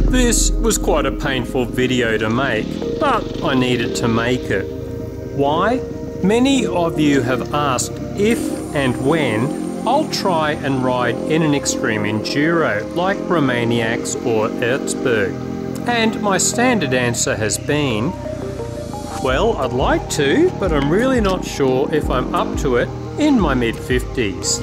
This was quite a painful video to make, but I needed to make it. Why? Many of you have asked if and when I'll try and ride in an extreme enduro like Romaniacs or Erzberg. And my standard answer has been, well, I'd like to, but I'm really not sure if I'm up to it in my mid-50s.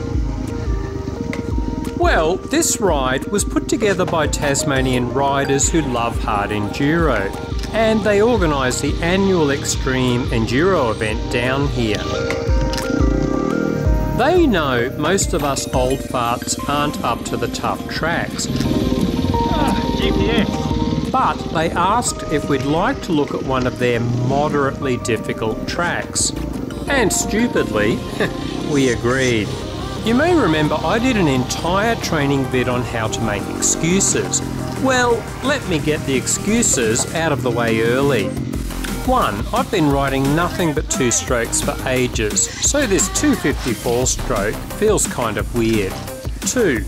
Well, this ride was put together by Tasmanian riders who love hard enduro, and they organised the annual Extreme Enduro event down here. They know most of us old farts aren't up to the tough tracks. GPS. But they asked if we'd like to look at one of their moderately difficult tracks. And stupidly, we agreed. You may remember I did an entire training vid on how to make excuses. Well, let me get the excuses out of the way early. 1. I've been riding nothing but 2 strokes for ages, so this 254 stroke feels kind of weird. 2.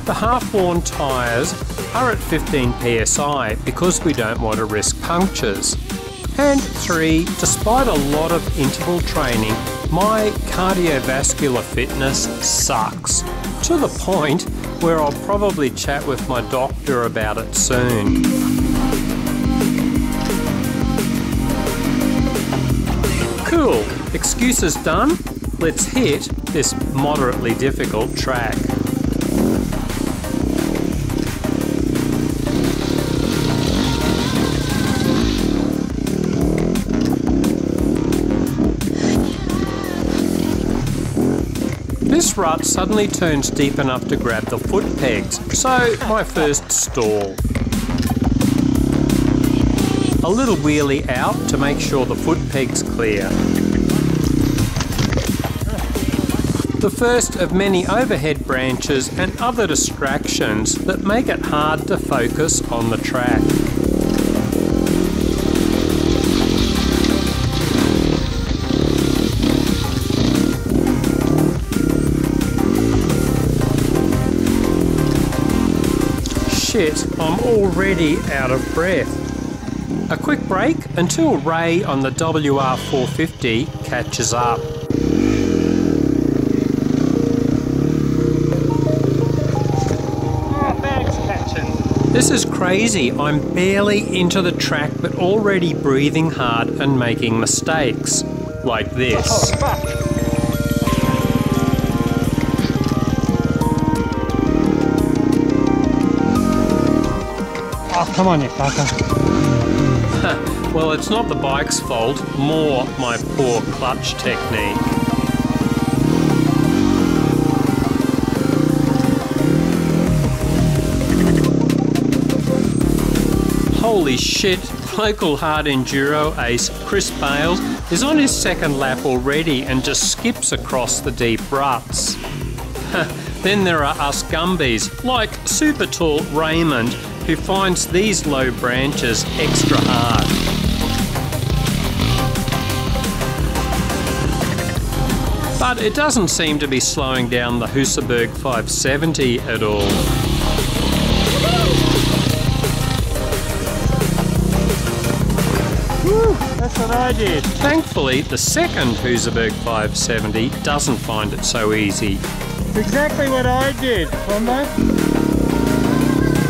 The half-worn tyres are at 15 psi because we don't want to risk punctures. And 3. Despite a lot of interval training, my cardiovascular fitness sucks, to the point where I'll probably chat with my doctor about it soon. Cool, excuses done? Let's hit this moderately difficult track. This rut suddenly turns deep enough to grab the foot pegs, so my first stall. A little wheelie out to make sure the foot peg's clear. The first of many overhead branches and other distractions that make it hard to focus on the track. Shit, I'm already out of breath. A quick break until Ray on the WR450 catches up. Oh, thanks, catching. This is crazy. I'm barely into the track but already breathing hard and making mistakes. Like this. Oh, fuck. Oh, come on, you fucker. Well, it's not the bike's fault, more my poor clutch technique. Holy shit, local hard enduro ace Chris Bales is on his second lap already and just skips across the deep ruts. Then there are us Gumbies, like super tall Raymond, who finds these low branches extra hard. But it doesn't seem to be slowing down the Erzberg 570 at all. Woo, that's what I did. Thankfully, the second Erzberg 570 doesn't find it so easy. Exactly what I did, Wombo.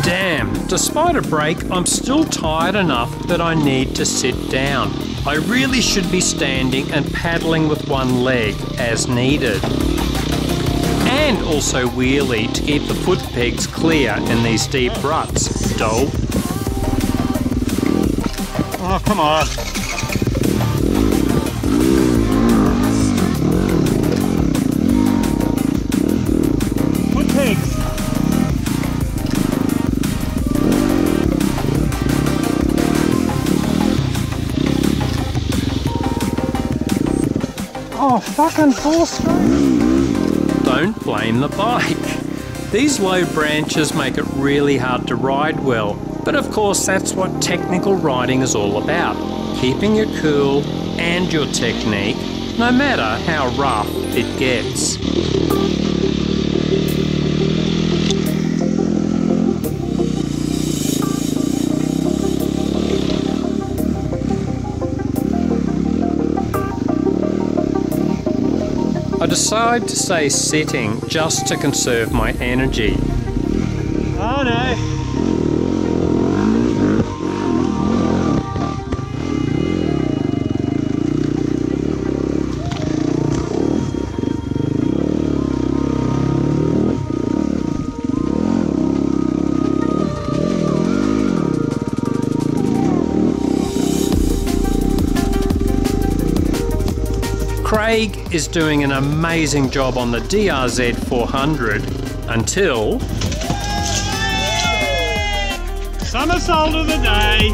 Damn, despite a break, I'm still tired enough that I need to sit down. I really should be standing and paddling with one leg as needed. And also wheelie to keep the foot pegs clear in these deep ruts, dope. Oh, come on. Foot pegs. Oh, fucking 4 strokes. Don't blame the bike. These low branches make it really hard to ride well, but of course that's what technical riding is all about. Keeping your cool and your technique, no matter how rough it gets. I decide to stay sitting just to conserve my energy. Oh no! Craig is doing an amazing job on the DRZ 400 until... Somersault of the day!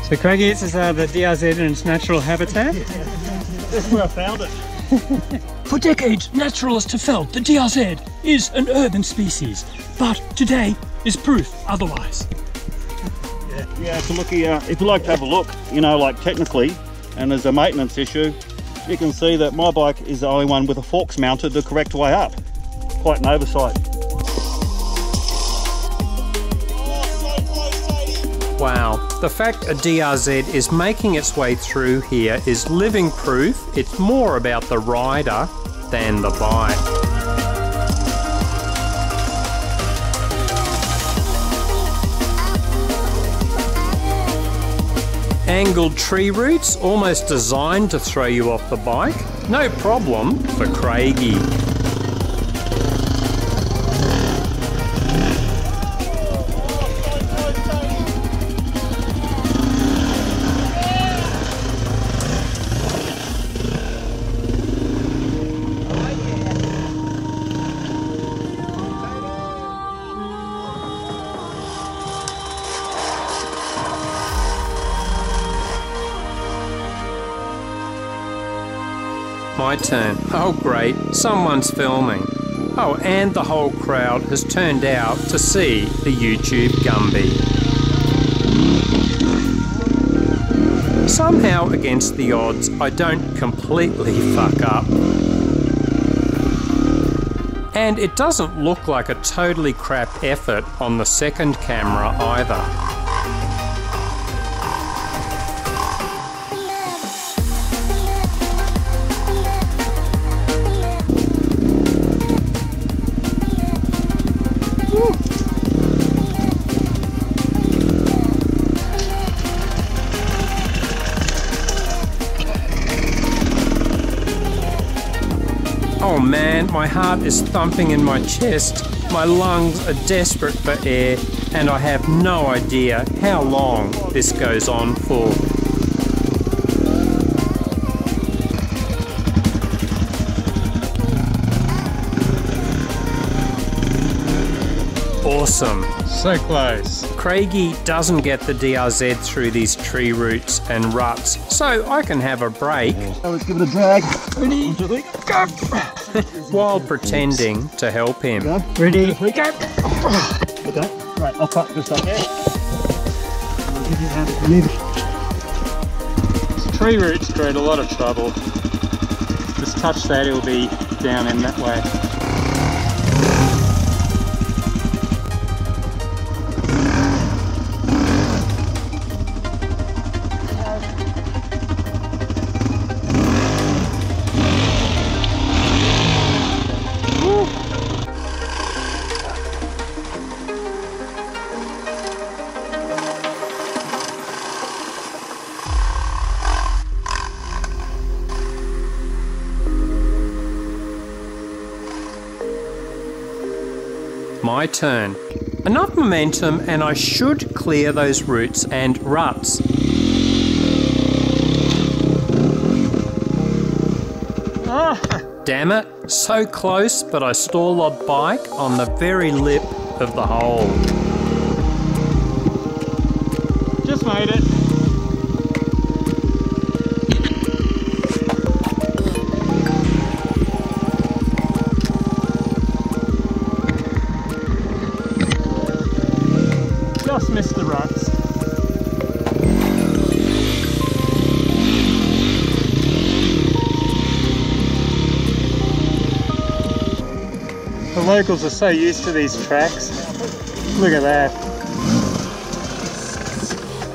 So Craigie, this is the DRZ in its natural habitat. This is where I found it. For decades, naturalists have felt the DRZ is an urban species, but today is proof otherwise. Yeah, it's a looky, if you like to have a look, you know, like technically, and there's a maintenance issue, you can see that my bike is the only one with the forks mounted the correct way up. Quite an oversight. Wow, the fact a DRZ is making its way through here is living proof it's more about the rider than the bike. Angled tree roots, almost designed to throw you off the bike. No problem for Craigie. My turn. Oh great, someone's filming. Oh, and the whole crowd has turned out to see the YouTube Gumby. Somehow, against the odds, I don't completely fuck up. And it doesn't look like a totally crap effort on the second camera either. Oh man, my heart is thumping in my chest, my lungs are desperate for air, and I have no idea how long this goes on for. Awesome. So close. Craigie doesn't get the DRZ through these tree roots and ruts, so I can have a break. Let's give it a drag. Ready? Go! While pretending to help him. Ready? Go! Okay, right, I'll cut this up. I'll give you a hand if you need. Tree roots create a lot of trouble. Just touch that, it'll be down in that way. My turn. Enough momentum and I should clear those roots and ruts. Damn it, so close, but I stall a bike on the very lip of the hole. Just made it. Just missed the ruts. The locals are so used to these tracks. Look at that.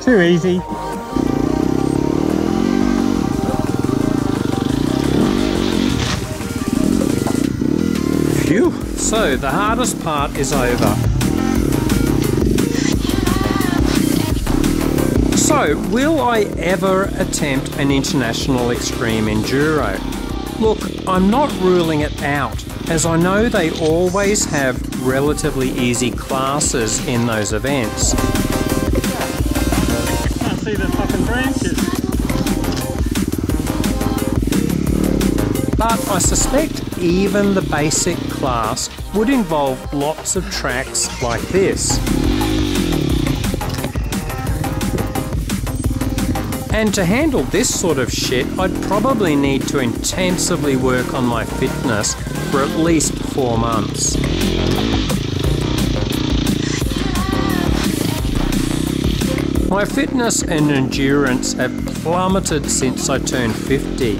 Too easy. Phew! So the hardest part is over. So, will I ever attempt an international extreme enduro? Look, I'm not ruling it out, as I know they always have relatively easy classes in those events. Can't see the fucking branches. But I suspect even the basic class would involve lots of tracks like this. And to handle this sort of shit, I'd probably need to intensively work on my fitness for at least 4 months. My fitness and endurance have plummeted since I turned 50.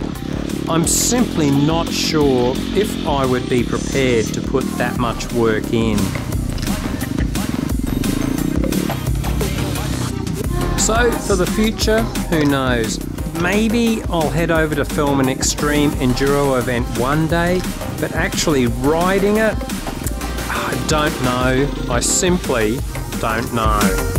I'm simply not sure if I would be prepared to put that much work in. So, for the future, who knows? Maybe I'll head over to film an extreme enduro event one day, but actually riding it, I don't know. I simply don't know.